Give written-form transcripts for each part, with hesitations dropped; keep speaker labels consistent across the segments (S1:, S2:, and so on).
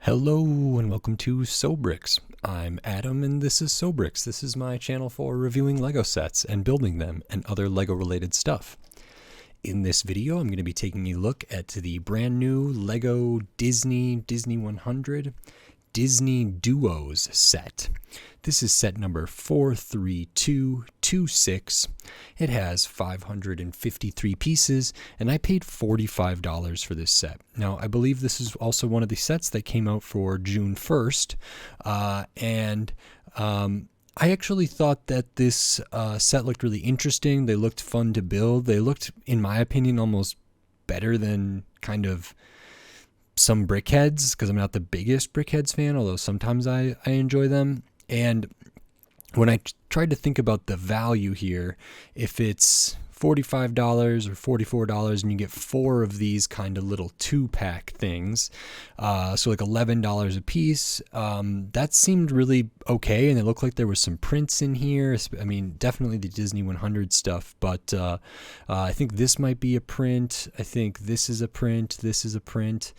S1: Hello and welcome to Sobrix. I'm Adam and this is Sobrix. This is my channel for reviewing Lego sets and building them and other Lego related stuff. In this video I'm going to be taking a look at the brand new Lego Disney 100 Disney Duos set. This is set number 43226. It has 553 pieces, and I paid $45 for this set. Now, I believe this is also one of the sets that came out for June 1st, and I actually thought that this set looked really interesting. They looked fun to build. They looked, in my opinion, almost better than kind of some Brickheads, because I'm not the biggest Brickheads fan, although sometimes I enjoy them. And when I tried to think about the value here, if it's $45 or $44 and you get 4 of these kind of little 2-pack things, so like $11 a piece, that seemed really okay. And it looked like there was some prints in here. I mean, definitely the Disney 100 stuff, but I think this might be a print. I think this is a print. This is a print.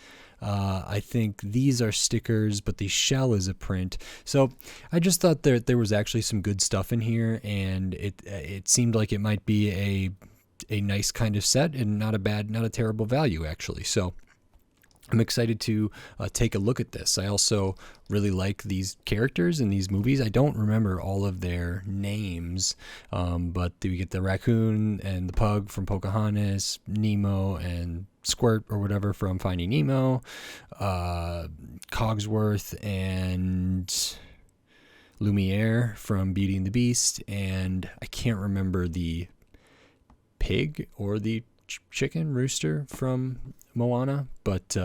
S1: I think these are stickers, but the shell is a print. So I just thought there was actually some good stuff in here, and it seemed like it might be a nice kind of set and not a terrible value actually. So I'm excited to take a look at this. I also really like these characters in these movies. I don't remember all of their names, but we get the raccoon and the pug from Pocahontas, Nemo and Squirt or whatever from Finding Nemo, Cogsworth and Lumiere from Beauty and the Beast, and I can't remember the pig or the chicken rooster from Moana, but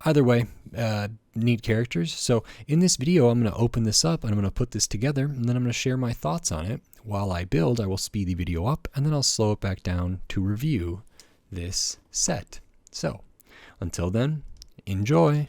S1: either way, neat characters. So in this video I'm going to open this up and I'm going to put this together, and then I'm going to share my thoughts on it. While I build, I will speed the video up and then I'll slow it back down to review this set. So until then, enjoy.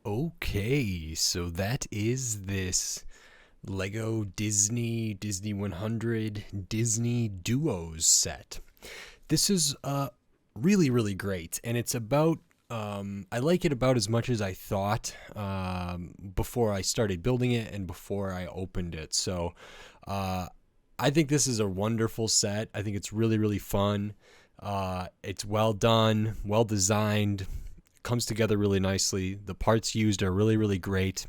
S1: Okay, so that is this Lego Disney 100 Disney Duos set. This is really, really great, and it's about I like it about as much as I thought before I started building it and before I opened it. So I think this is a wonderful set. I think it's really, really fun. It's well done, well designed, comes together really nicely. The parts used are really, really great.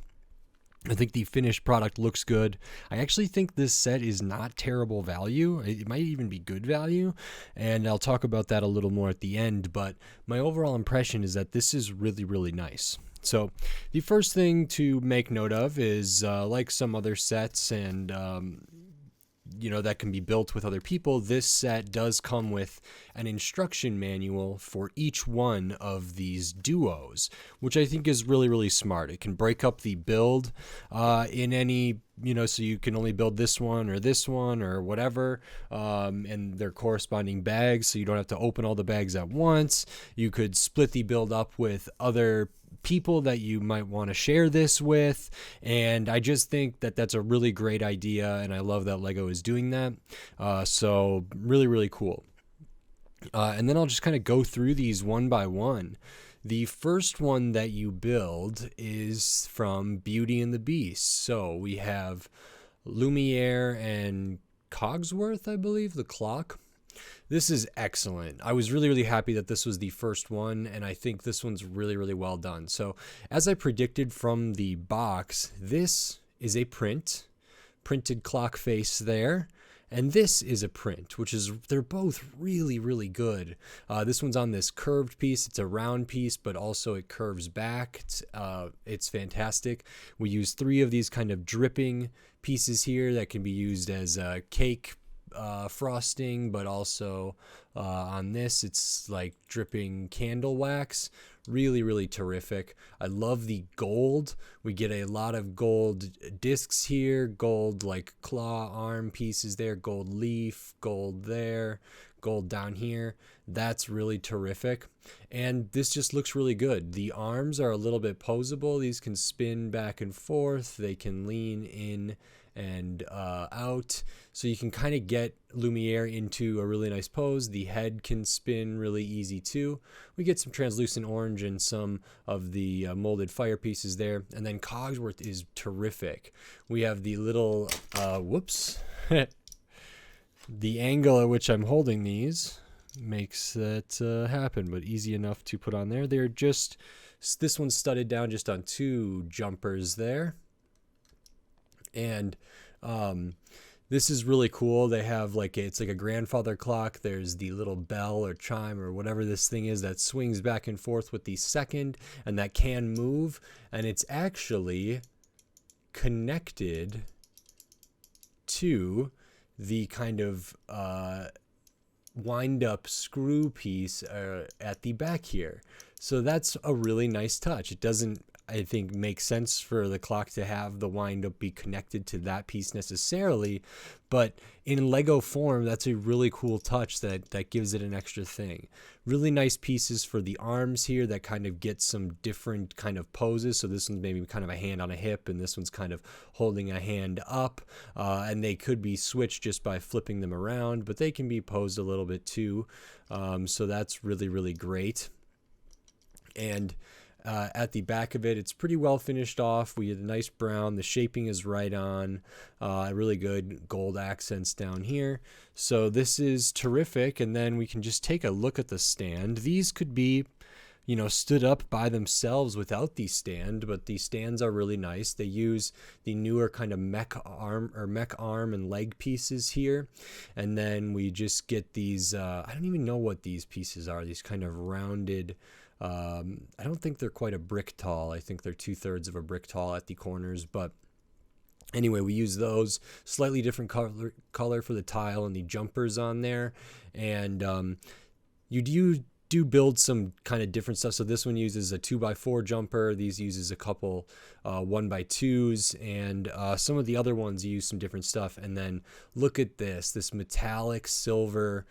S1: I think the finished product looks good. I actually think this set is not terrible value. It might even be good value, and I'll talk about that a little more at the end, but my overall impression is that this is really, really nice. So the first thing to make note of is like some other sets and that can be built with other people, this set does come with an instruction manual for each one of these duos, which I think is really, really smart. It can break up the build in any, so you can only build this one or whatever, and their corresponding bags, so you don't have to open all the bags at once. You could split the build up with other people that you might want to share this with, and I just think that that's a really great idea, and I love that Lego is doing that. So really, really cool. And then I'll just kind of go through these one by one. The first one that you build is from Beauty and the Beast. So we have Lumiere and Cogsworth, I believe, the clock. This is excellent. I was really, really happy that this was the first one, and I think this one's really, really well done. So as I predicted from the box, this is a printed clock face there, and this is a print, they're both really, really good. This one's on this curved piece. It's a round piece, but also it curves back. It's fantastic. We use 3 of these kind of dripping pieces here that can be used as cake frosting, but also on this it's like dripping candle wax. Really, really terrific. I love the gold. We get a lot of gold discs here, gold like claw arm pieces there, gold leaf, gold there, gold down here. That's really terrific, and this just looks really good. The arms are a little bit posable. These can spin back and forth. They can lean in and out, so you can kind of get Lumiere into a really nice pose. The head can spin really easy too. We get some translucent orange and some of the molded fire pieces there, and then Cogsworth is terrific. We have the little whoops the angle at which I'm holding these makes that happen, but easy enough to put on there. They're just, this one's studded down just on 2 jumpers there. And this is really cool. They have it's like a grandfather clock. There's the little bell or chime or whatever this thing is that swings back and forth with the second, and that can move, and it's actually connected to the kind of wind up screw piece at the back here. So that's a really nice touch. It doesn't, I think, make sense for the clock to have the wind up be connected to that piece necessarily, but in Lego form, that's a really cool touch that gives it an extra thing. Really nice pieces for the arms here that kind of get some different kind of poses. So this one's maybe kind of a hand on a hip, and this one's kind of holding a hand up, and they could be switched just by flipping them around, but they can be posed a little bit too. So that's really, really great. And at the back of it, it's pretty well finished off. We get a nice brown. The shaping is right on. Really good gold accents down here. So this is terrific. And then we can just take a look at the stand. These could be, stood up by themselves without the stand, but the stands are really nice. They use the newer kind of mech arm and leg pieces here. And then we just get these, I don't even know what these pieces are, these kind of rounded, I don't think they're quite a brick tall. I think they're 2/3 of a brick tall at the corners, but anyway, we use those. Slightly different color for the tile and the jumpers on there, and you do build some kind of different stuff. So this one uses a 2x4 jumper. These uses a couple 1x2s, and some of the other ones use some different stuff. And then look at this metallic silver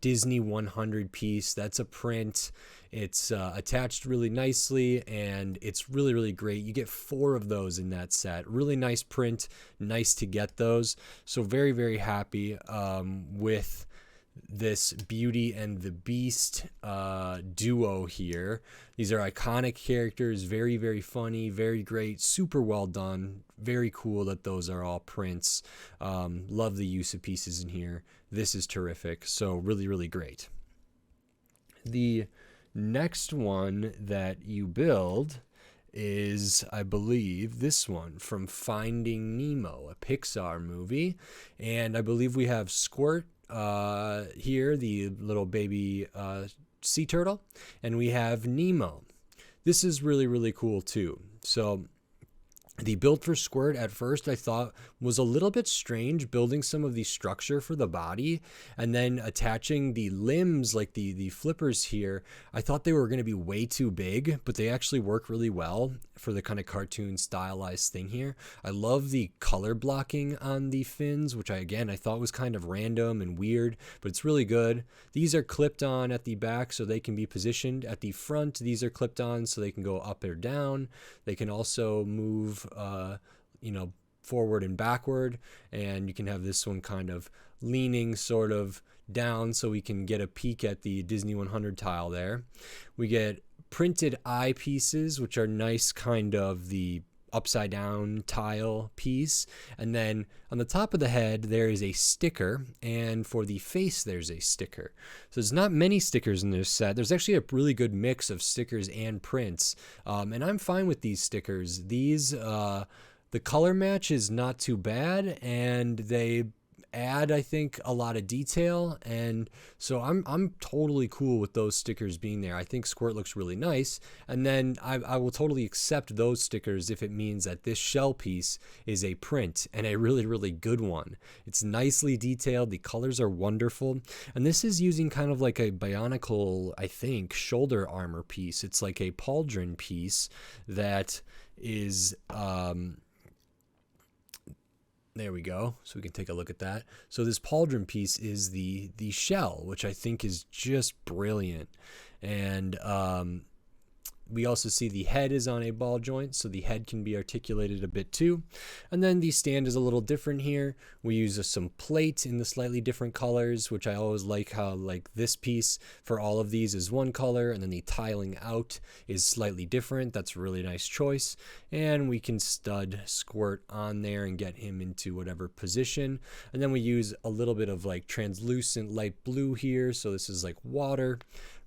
S1: Disney 100 piece. That's a print. It's attached really nicely, and it's really, really great. You get 4 of those in that set. Really nice print. Nice to get those. So very, very happy with this Beauty and the Beast duo here. These are iconic characters, very, very funny, very great, super well done. Very cool that those are all prints. Love the use of pieces in here. This is terrific. So really, really great. The next one that you build is, I believe, this one from Finding Nemo, a Pixar movie. And I believe we have Squirt here, the little baby sea turtle, and we have Nemo. This is really, really cool too. So the build for Squirt at first I thought was a little bit strange, building some of the structure for the body and then attaching the limbs like the flippers here. I thought they were going to be way too big, but they actually work really well for the kind of cartoon stylized thing here. I love the color blocking on the fins, which I thought was kind of random and weird, but it's really good. These are clipped on at the back so they can be positioned. At the front, these are clipped on so they can go up or down. They can also move forward and backward, and you can have this one kind of leaning sort of down so we can get a peek at the Disney 100 tile there. We get printed eye pieces, which are nice, kind of the upside down tile piece, and then on the top of the head there is a sticker, and for the face there's a sticker. So there's not many stickers in this set. There's actually a really good mix of stickers and prints, and I'm fine with these stickers. These the color match is not too bad, and they add, I think, a lot of detail, and so I'm totally cool with those stickers being there. I think Squirt looks really nice, and then I will totally accept those stickers if it means that this shell piece is a print, and a really, really good one. It's nicely detailed, the colors are wonderful, and this is using kind of like a Bionicle, I think, shoulder armor piece. It's like a pauldron piece that is there we go. So we can take a look at that. So this pauldron piece is the shell, which I think is just brilliant. And we also see the head is on a ball joint, so the head can be articulated a bit too. And then the stand is a little different here. We use some plate in the slightly different colors, which I always like how like this piece for all of these is one color, and then the tiling out is slightly different. That's a really nice choice. And we can stud Squirt on there and get him into whatever position. And then we use a little bit of like translucent light blue here, so this is like water.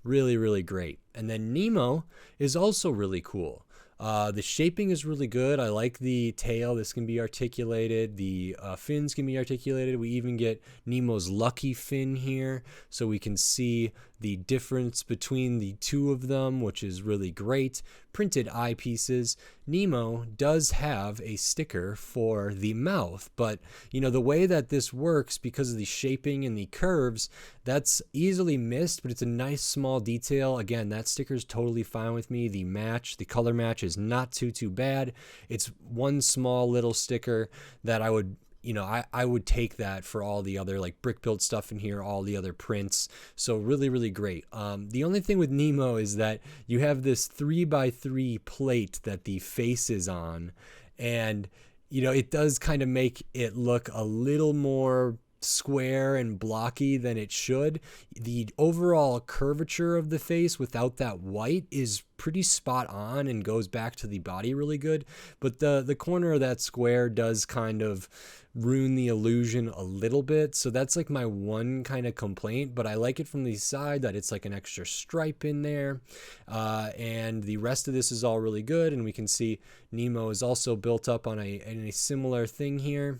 S1: Really, really great. And then Nemo is also really cool. The shaping is really good. I like the tail. This can be articulated. The fins can be articulated. We even get Nemo's lucky fin here, so we can see the difference between the two of them, which is really great. Printed eye pieces. Nemo does have a sticker for the mouth, but the way that this works, because of the shaping and the curves, that's easily missed, but it's a nice small detail. Again, that sticker is totally fine with me. The color match is not too bad. It's one small little sticker that I would I would take that for all the other like brick built stuff in here, all the other prints. So really, really great. The only thing with Nemo is that you have this 3x3 plate that the face is on, and it does kind of make it look a little more square and blocky than it should. The overall curvature of the face without that white is pretty spot on and goes back to the body really good, but the corner of that square does kind of ruin the illusion a little bit. So that's like my one kind of complaint, but I like it from the side that it's like an extra stripe in there, and the rest of this is all really good. And we can see Nemo is also built up on a similar thing here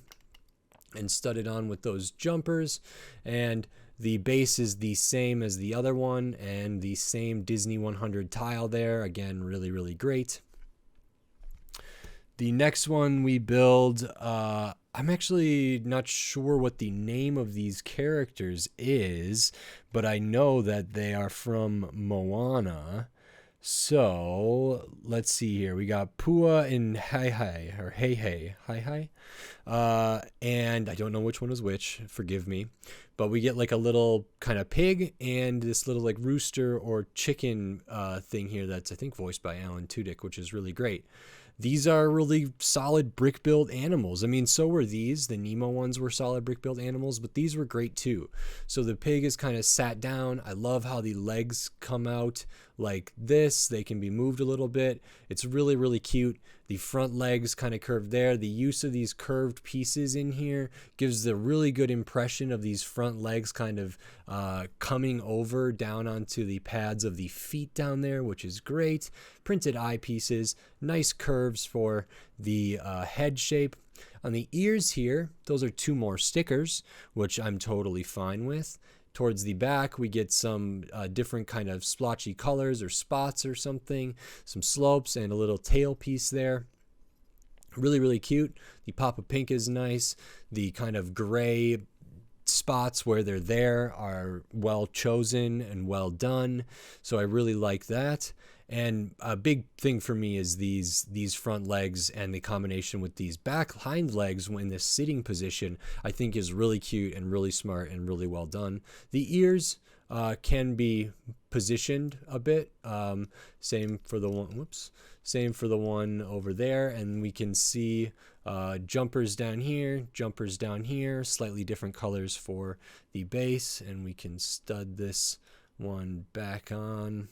S1: and studded on with those jumpers, and the base is the same as the other one and the same Disney 100 tile there. Again, really, really great. The next one we build, I'm actually not sure what the name of these characters is, but I know that they are from Moana. So let's see here. We got Pua and Hey, and I don't know which one is which, forgive me, but we get like a little kind of pig and this little like rooster or chicken thing here that's I think voiced by Alan Tudyk, which is really great. these are really solid brick built animals. I mean, so were these. The Nemo ones were solid brick built animals, but these were great too. So the pig is kind of sat down. I love how the legs come out like this. They can be moved a little bit. It's really, really cute. The front legs kind of curved there. The use of these curved pieces in here gives the really good impression of these front legs kind of coming over down onto the pads of the feet down there, which is great. Printed eye pieces, nice curves for the head shape. On the ears here, those are 2 more stickers, which I'm totally fine with. Towards the back, we get some different kind of splotchy colors or spots or something, some slopes, and a little tail piece there. Really, really cute. The pop of pink is nice. The kind of gray spots where they're there are well chosen and well done. So I really like that. And a big thing for me is these front legs, and the combination with these back hind legs in this sitting position, I think is really cute and really smart and really well done. The ears can be positioned a bit. Same for the one. Whoops. Same for the one over there, and we can see jumpers down here, slightly different colors for the base, and we can stud this one back on.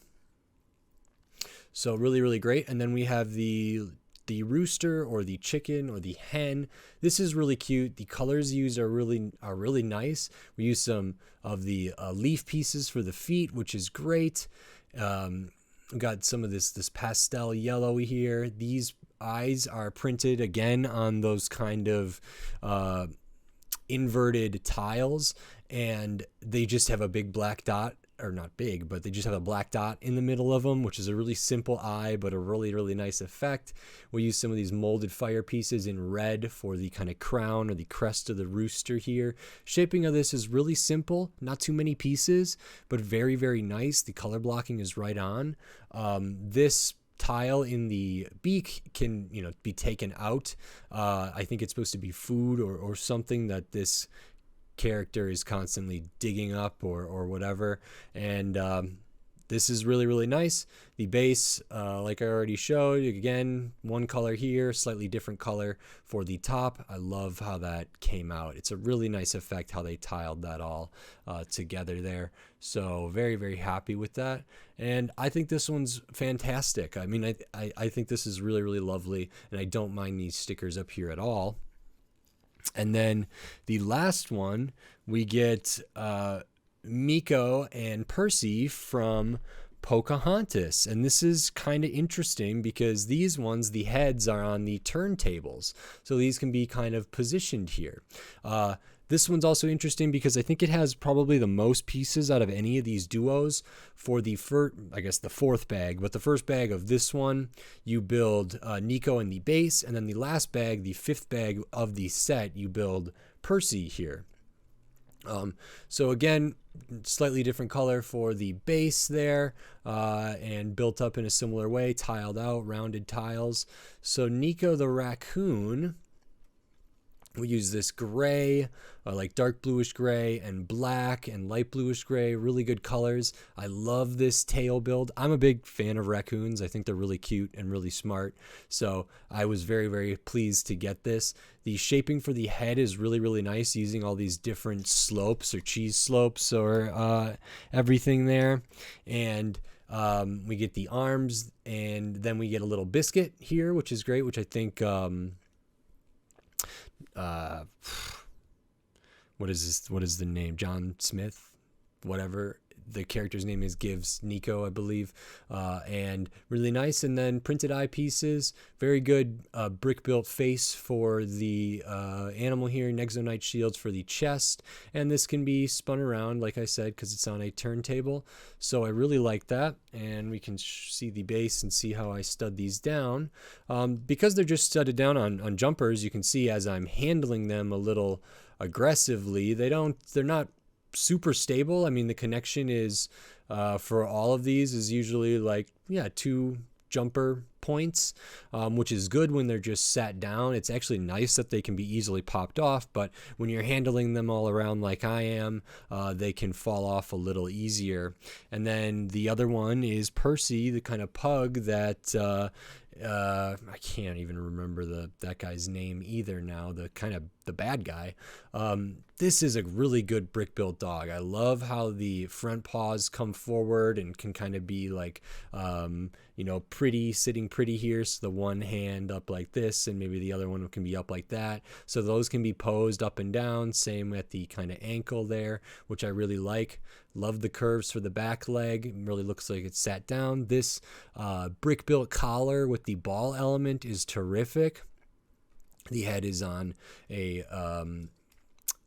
S1: So really, really great. And then we have the rooster or the chicken or the hen. This is really cute. The colors used are really nice. We use some of the leaf pieces for the feet, which is great. We got some of this pastel yellow here. These eyes are printed again on those kind of inverted tiles, and they just have a big black dot, or not big, but they just have a black dot in the middle of them, which is a really simple eye, but a really, really nice effect. We use some of these molded fire pieces in red for the kind of crown or the crest of the rooster here. Shaping of this is really simple, not too many pieces, but very, very nice. The color blocking is right on. This tile in the beak can be taken out. I think it's supposed to be food or something that this character is constantly digging up or whatever, and this is really, really nice. The base, like I already showed, again, one color here, slightly different color for the top. I love how that came out. It's a really nice effect how they tiled that all together there. So very, very happy with that, and I think this one's fantastic. I mean, I think this is really, really lovely, and I don't mind these stickers up here at all. And then the last one, we get Miko and Percy from Pocahontas. And this is kind of interesting because these ones, the heads are on the turntables. So these can be kind of positioned here. This one's also interesting because I think it has probably the most pieces out of any of these duos for the first, I guess the 4th bag, but the first bag of this one, you build Nico in the base, and then the last bag, the 5th bag of the set, you build Percy here. So again, slightly different color for the base there, and built up in a similar way, tiled out, rounded tiles. So Nico the raccoon, we use this gray, like dark bluish gray and black and light bluish gray, really good colors. I love this tail build. I'm a big fan of raccoons. I think they're really cute and really smart. So I was very, very pleased to get this. The shaping for the head is really, really nice, using all these different slopes or cheese slopes or everything there. And we get the arms, and then we get a little biscuit here, which is great, which I think... what is the name? John Smith, whatever the character's name is, gives Nico, I believe, and really nice. And then printed eye pieces, very good brick built face for the animal here, Nexonite shields for the chest, and this can be spun around, like I said, because it's on a turntable. So I really like that, and we can see the base and see how I stud these down. Because they're just studded down on jumpers, you can see as I'm handling them a little aggressively, they're not super stable. I mean, the connection is for all of these is usually like 2 jumper points, which is good when they're just sat down. It's actually nice that they can be easily popped off, but when you're handling them all around like I am, they can fall off a little easier. And then the other one is Percy, the kind of pug that I can't even remember that guy's name either now, the bad guy. This is a really good brick built dog. I love how the front paws come forward and can kind of be like, pretty, sitting pretty here. So the one hand up like this, and maybe the other one can be up like that. So those can be posed up and down. Same at the kind of ankle there, which I really like. Love the curves for the back leg. It really looks like it's sat down. This brick built collar with the ball element is terrific. The head is on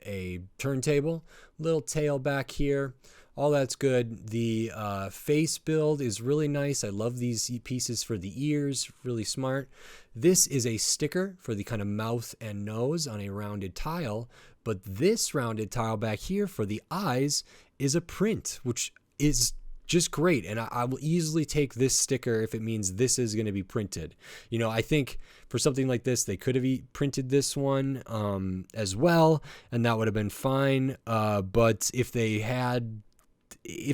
S1: a turntable, little tail back here. All that's good. The face build is really nice. I love these pieces for the ears, really smart. This is a sticker for the kind of mouth and nose on a rounded tile, but this rounded tile back here for the eyes is a print, which is just great. And I will easily take this sticker if it means this is going to be printed. I think for something like this, they could have printed this one as well, and that would have been fine. But if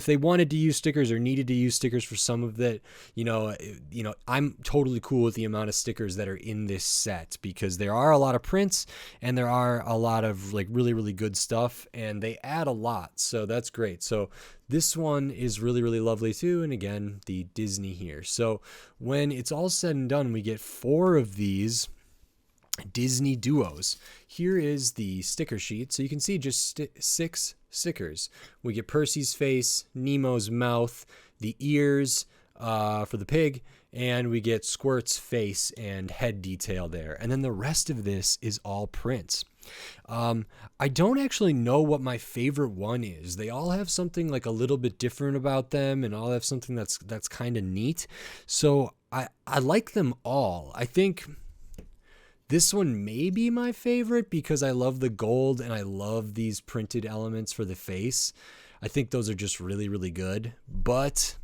S1: they wanted to use stickers or needed to use stickers for some of it, I'm totally cool with the amount of stickers that are in this set, because there are a lot of prints and there are a lot of like really, really good stuff, and they add a lot. So that's great. So this one is really, really lovely too. And again, the Disney here. So when it's all said and done, we get 4 of these Disney duos. Here is the sticker sheet. So you can see just 6 stickers. We get Percy's face, Nemo's mouth, the ears for the pig, and we get Squirt's face and head detail there. And then the rest of this is all prints. I don't actually know what my favorite one is. They all have something like a little bit different about them, and all have something that's kind of neat. So I like them all. I think this one may be my favorite because I love the gold and I love these printed elements for the face. I think those are just really, really good. But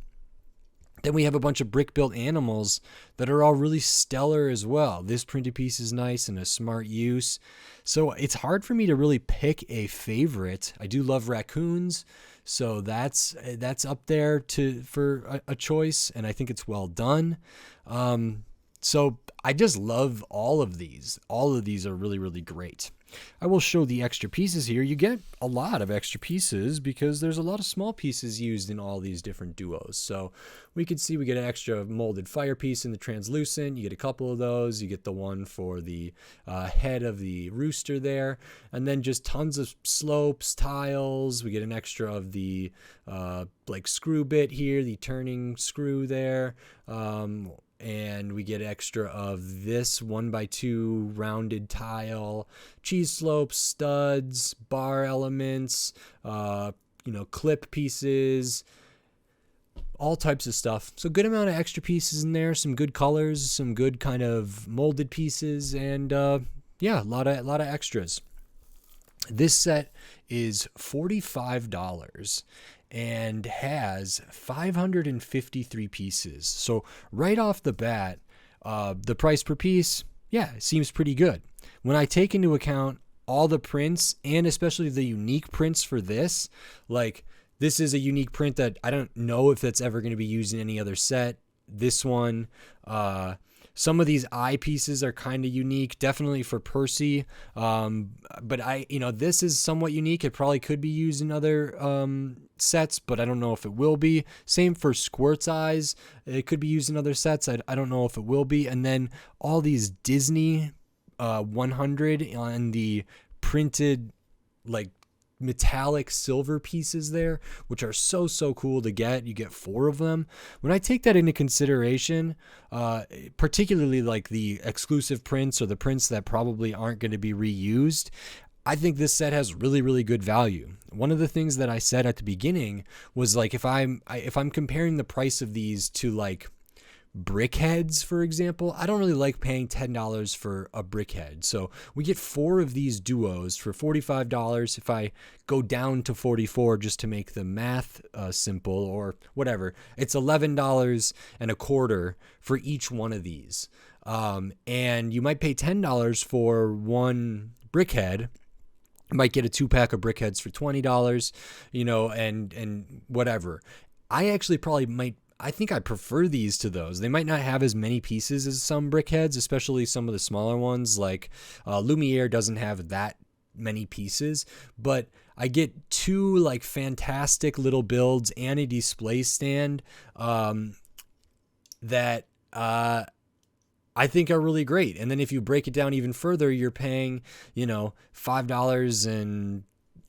S1: then we have a bunch of brick built animals that are all really stellar as well. This printed piece is nice and a smart use. So it's hard for me to really pick a favorite. I do love raccoons, so that's up there for a choice, and I think it's well done. So I just love all of these. All of these are really, really great. I will show the extra pieces here. You get a lot of extra pieces because there's a lot of small pieces used in all these different duos. So we can see we get an extra molded fire piece in the translucent. You get a couple of those. You get the one for the head of the rooster there. And then just tons of slopes, tiles. We get an extra of the like screw bit here, the turning screw there. And we get extra of this 1x2 rounded tile, cheese slopes, studs, bar elements, clip pieces, all types of stuff. So good amount of extra pieces in there, some good colors, some good kind of molded pieces, and a lot of extras. This set is $45 and has 553 pieces. So right off the bat, the price per piece, it seems pretty good. When I take into account all the prints, and especially the unique prints for this, like this is a unique print that I don't know if that's ever going to be used in any other set. This one, some of these eye pieces are kind of unique, definitely for Percy. But this is somewhat unique. It probably could be used in other sets, but I don't know if it will be. Same for Squirt's eyes. It could be used in other sets. I don't know if it will be. And then all these Disney 100 on the printed like metallic silver pieces there, which are so cool to get. You get 4 of them. When I take that into consideration, particularly like the exclusive prints or the prints that probably aren't going to be reused, I think this set has really, really good value. One of the things that I said at the beginning was like if I'm comparing the price of these to like brickheads, for example, I don't really like paying $10 for a brickhead. So we get 4 of these duos for $45. If I go down to $44 just to make the math simple or whatever, it's $11 and a quarter for each one of these. And you might pay $10 for one brickhead. You might get a 2-pack of brickheads for $20, and whatever. I actually probably might I think I prefer these to those. They might not have as many pieces as some brickheads, especially some of the smaller ones. Like Lumiere doesn't have that many pieces, but I get two like fantastic little builds and a display stand that I think are really great. And then if you break it down even further, you're paying, $5 and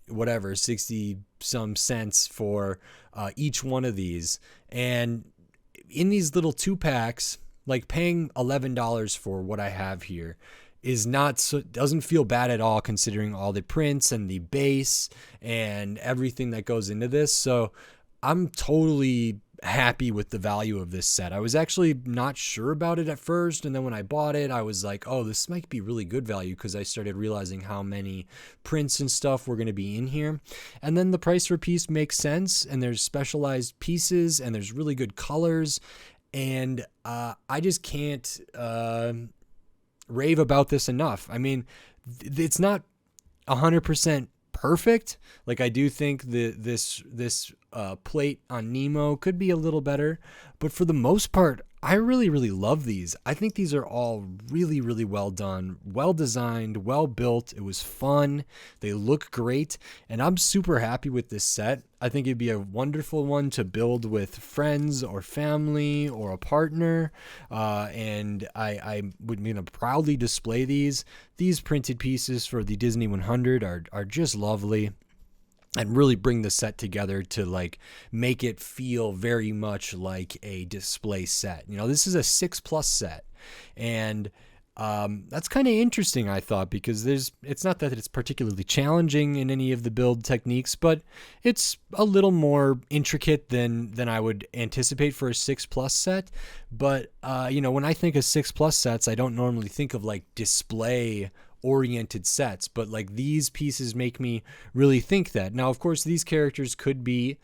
S1: whatever, 60 some cents for each one of these. And in these little 2-packs, like paying $11 for what I have here is not so, doesn't feel bad at all, considering all the prints and the base and everything that goes into this. So I'm totally happy with the value of this set. I was actually not sure about it at first, and then when I bought it, I was like, oh, this might be really good value, because I started realizing how many prints and stuff were going to be in here. And then the price per piece makes sense, and there's specialized pieces, and there's really good colors, and I just can't rave about this enough. I mean, it's not 100% perfect. Like, I do think this plate on Nemo could be a little better, but for the most part, I really, really love these. I think these are all really, really well done, well designed, well built. It was fun. They look great, and I'm super happy with this set. I think it'd be a wonderful one to build with friends or family or a partner, and I would proudly display these. These printed pieces for the Disney 100 are just lovely, and really bring the set together to like make it feel very much like a display set. This is a 6+ set, and that's kind of interesting, I thought, because it's not that it's particularly challenging in any of the build techniques, but it's a little more intricate than I would anticipate for a 6+ set. But when I think of 6+ sets, I don't normally think of like display oriented sets, but like these pieces make me really think that. Now, of course, these characters could be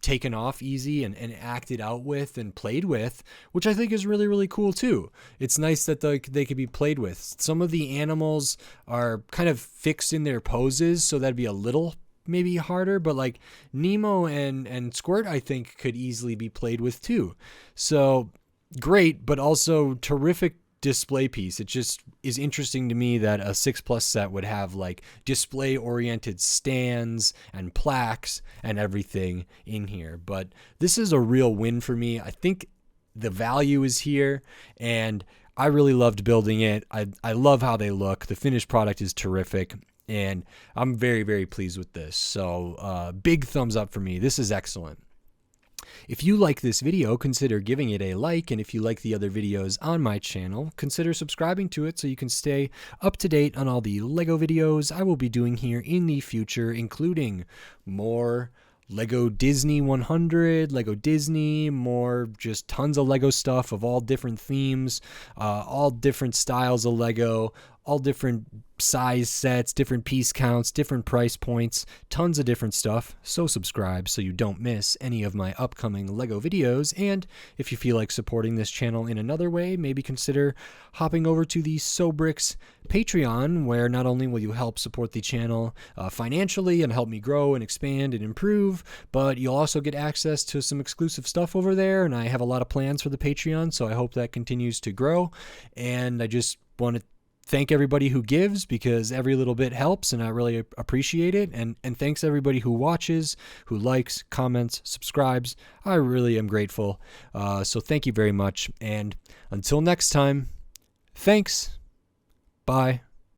S1: taken off easy and acted out with and played with, which I think is really, really cool too. It's nice that they could be played with. Some of the animals are kind of fixed in their poses, so that'd be a little maybe harder, but like Nemo and Squirt, I think, could easily be played with too. So great, but also terrific display piece. It just is interesting to me that a 6+ set would have like display oriented stands and plaques and everything in here. But this is a real win for me. I think the value is here, and I really loved building it. I love how they look. The finished product is terrific, and I'm very, very pleased with this. So big thumbs up for me. This is excellent. If you like this video, consider giving it a like, and if you like the other videos on my channel, consider subscribing to it so you can stay up to date on all the LEGO videos I will be doing here in the future, including more LEGO Disney 100, LEGO Disney, more just tons of LEGO stuff of all different themes, all different styles of LEGO, all different size sets, different piece counts, different price points, tons of different stuff. So subscribe so you don't miss any of my upcoming LEGO videos. And if you feel like supporting this channel in another way, maybe consider hopping over to the Sobrix Patreon, where not only will you help support the channel financially and help me grow and expand and improve, but you'll also get access to some exclusive stuff over there. And I have a lot of plans for the Patreon, so I hope that continues to grow. And I just want to thank everybody who gives, because every little bit helps, and I really appreciate it. And thanks everybody who watches, who likes, comments, subscribes. I really am grateful. So thank you very much. And until next time, thanks. Bye.